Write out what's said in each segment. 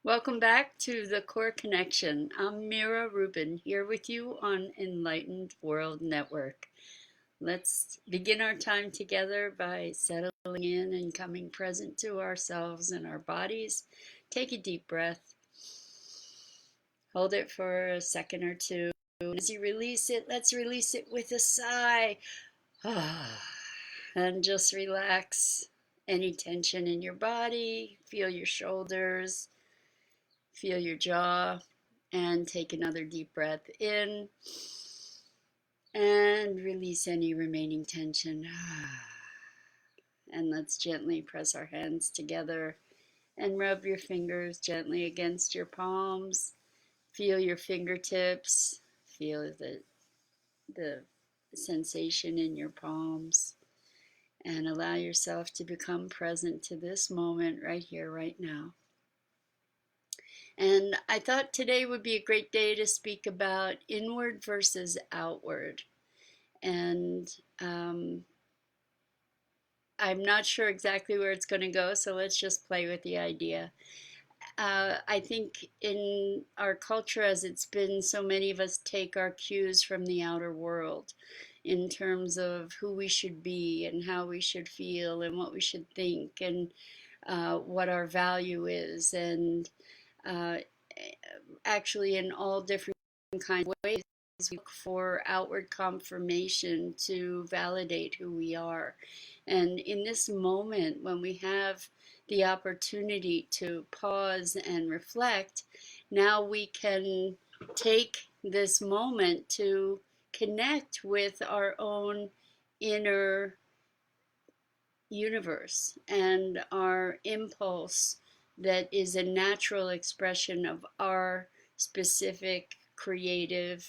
Welcome back to the Core Connection. I'm Mira Rubin here with you on Enlightened World Network. Let's begin our time together by settling in and coming present to ourselves and our bodies. Take a deep breath. Hold it for a second or two. As you release it, let's release it with a sigh. And just relax any tension in your body. Feel your shoulders. Feel your jaw and take another deep breath in and release any remaining tension. And let's gently press our hands together and rub your fingers gently against your palms. Feel your fingertips. Feel the sensation in your palms. And allow yourself to become present to this moment right here, right now. And I thought today would be a great day to speak about inward versus outward. And I'm not sure exactly where it's going to go, so let's just play with the idea. I think in our culture, as it's been, so many of us take our cues from the outer world in terms of who we should be and how we should feel and what we should think and what our value is. And uh, actually in all different kinds of ways. We look for outward confirmation to validate who we are. And in this moment, when we have the opportunity to pause and reflect, now we can take this moment to connect with our own inner universe and our impulse that is a natural expression of our specific creative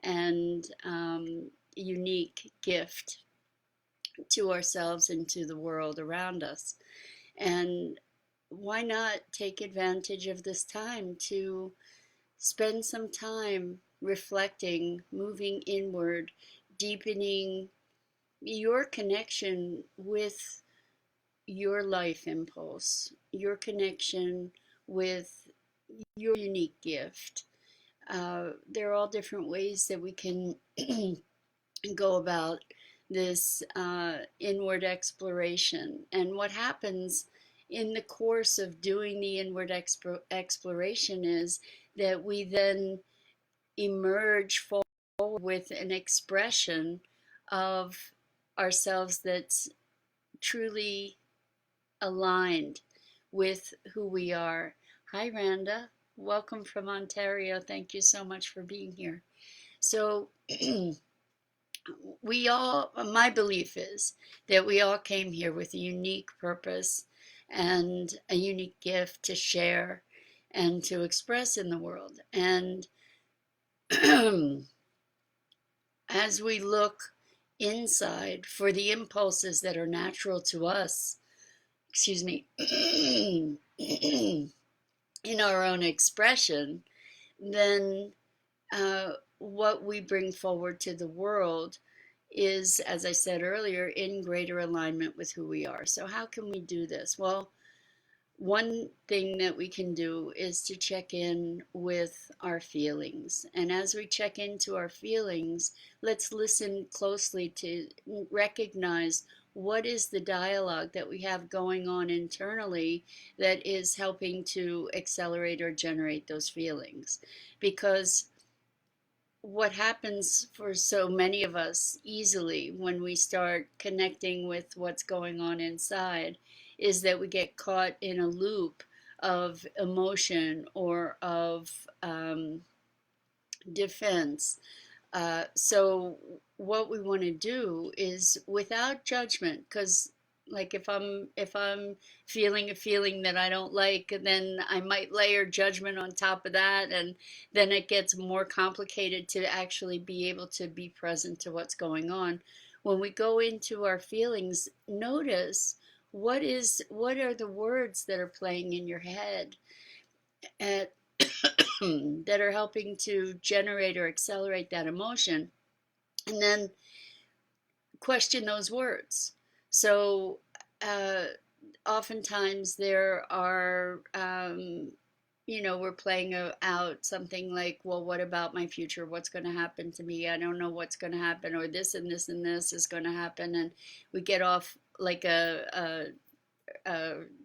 and unique gift to ourselves and to the world around us. And why not take advantage of this time to spend some time reflecting, moving inward, deepening your connection with your life impulse, your connection with your unique gift. There are all different ways that we can go about this inward exploration. And what happens in the course of doing the inward exploration is that we then emerge forward with an expression of ourselves that's truly aligned with who we are. Hi, Randa. Welcome from Ontario. Thank you so much for being here. So, my belief is that we all came here with a unique purpose and a unique gift to share and to express in the world. And as we look inside for the impulses that are natural to us, excuse me, in our own expression, then what we bring forward to the world is, as I said earlier, in greater alignment with who we are. So, how can we do this? Well, one thing that we can do is to check in with our feelings. And as we check into our feelings, let's listen closely to recognize what is the dialogue that we have going on internally that is helping to accelerate or generate those feelings. Because what happens for so many of us easily when we start connecting with what's going on inside is that we get caught in a loop of emotion or of defense. So what we want to do is without judgment, because like if I'm feeling a feeling that I don't like, then I might layer judgment on top of that, and then it gets more complicated to actually be able to be present to what's going on. When we go into our feelings, notice what are the words that are playing in your head at, that are helping to generate or accelerate that emotion, and then question those words. So, uh, oftentimes there are we're playing out something like, well, what about my future? What's going to happen to me? I don't know what's going to happen, or this and this and this is going to happen. And we get off like a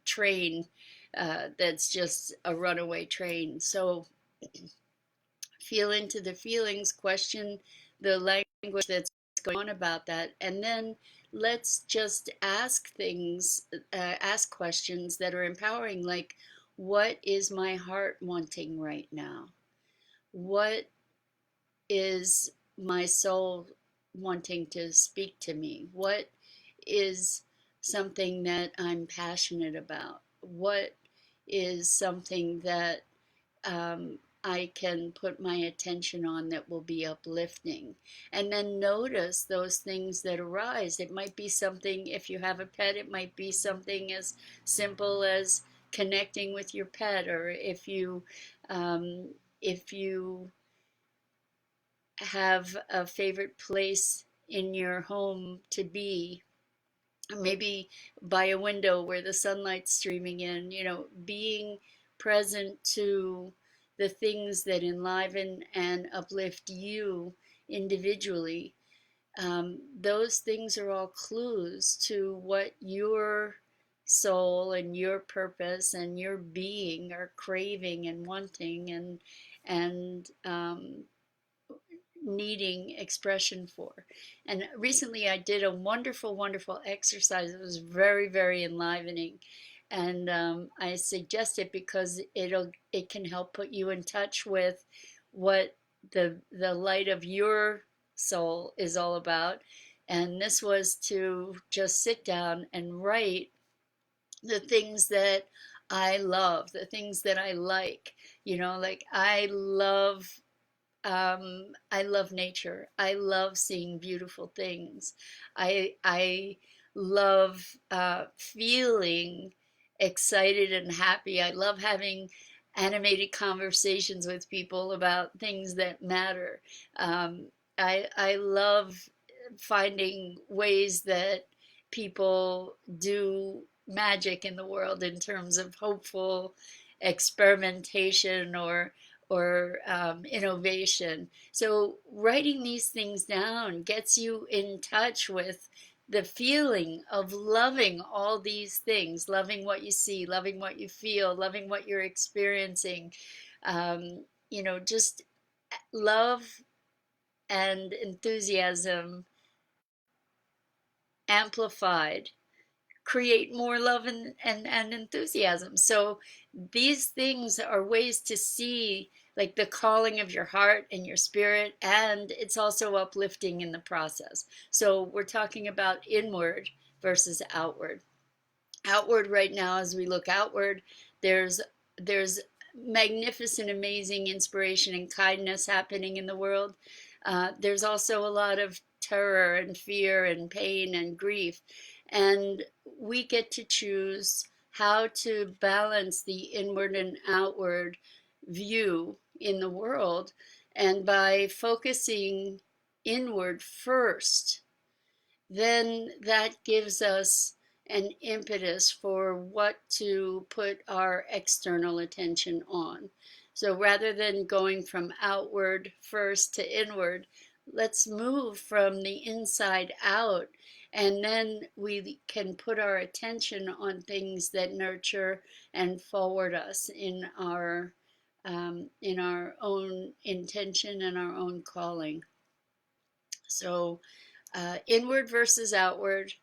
train that's just a runaway train. So feel into the feelings, question the language that's going on about that, and then let's just ask questions that are empowering, like, what is my heart wanting right now? What is my soul wanting to speak to me? What is something that I'm passionate about? What is something that I can put my attention on that will be uplifting? And then notice those things that arise. It might be something, if you have a pet, it might be something as simple as connecting with your pet, or if you have a favorite place in your home to be, maybe by a window where the sunlight's streaming in, being present to the things that enliven and uplift you individually. Those things are all clues to what your soul and your purpose and your being are craving and wanting and needing expression for. And recently I did a wonderful, wonderful exercise. It was very, very enlivening. And I suggest it because it can help put you in touch with what the light of your soul is all about. And this was to just sit down and write the things that I love, the things that I like. Like I love nature. I love seeing beautiful things. I love feeling excited and happy. I love having animated conversations with people about things that matter. Um, I love finding ways that people do magic in the world in terms of hopeful experimentation or innovation. So writing these things down gets you in touch with the feeling of loving all these things, loving what you see, loving what you feel, loving what you're experiencing. Just love and enthusiasm amplified create more love and enthusiasm. So these things are ways to see like the calling of your heart and your spirit, and it's also uplifting in the process. So we're talking about inward versus outward. Outward right now, as we look outward, there's magnificent, amazing inspiration and kindness happening in the world. There's also a lot of terror and fear and pain and grief. And we get to choose how to balance the inward and outward view in the world. And by focusing inward first, then that gives us an impetus for what to put our external attention on. So rather than going from outward first to inward, let's move from the inside out, and then we can put our attention on things that nurture and forward us in our own intention and our own calling. So inward versus outward,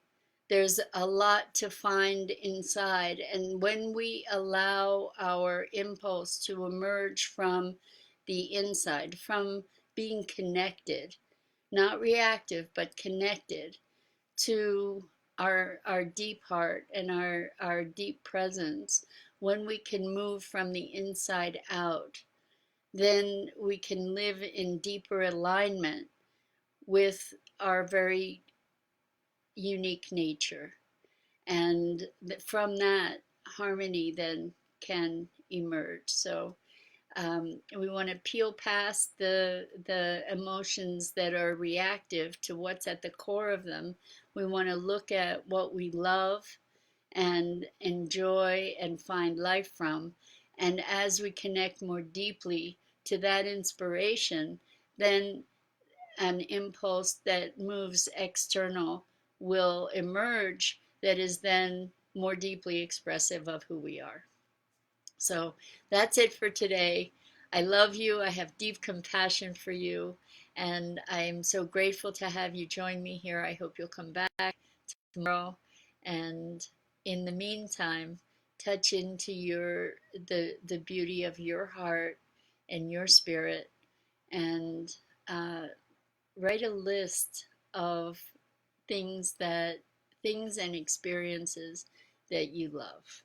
there's a lot to find inside. And when we allow our impulse to emerge from the inside, from being connected, not reactive, but connected to our deep heart and our deep presence, when we can move from the inside out, then we can live in deeper alignment with our very unique nature. And from that, harmony then can emerge. So we want to peel past the emotions that are reactive to what's at the core of them. We want to look at what we love and enjoy and find life from. And as we connect more deeply to that inspiration, then an impulse that moves external will emerge that is then more deeply expressive of who we are. So that's it for today. I love you. I have deep compassion for you. And I'm so grateful to have you join me here. I hope you'll come back tomorrow. And in the meantime, touch into the beauty of your heart and your spirit, and uh, write a list of things and experiences that you love.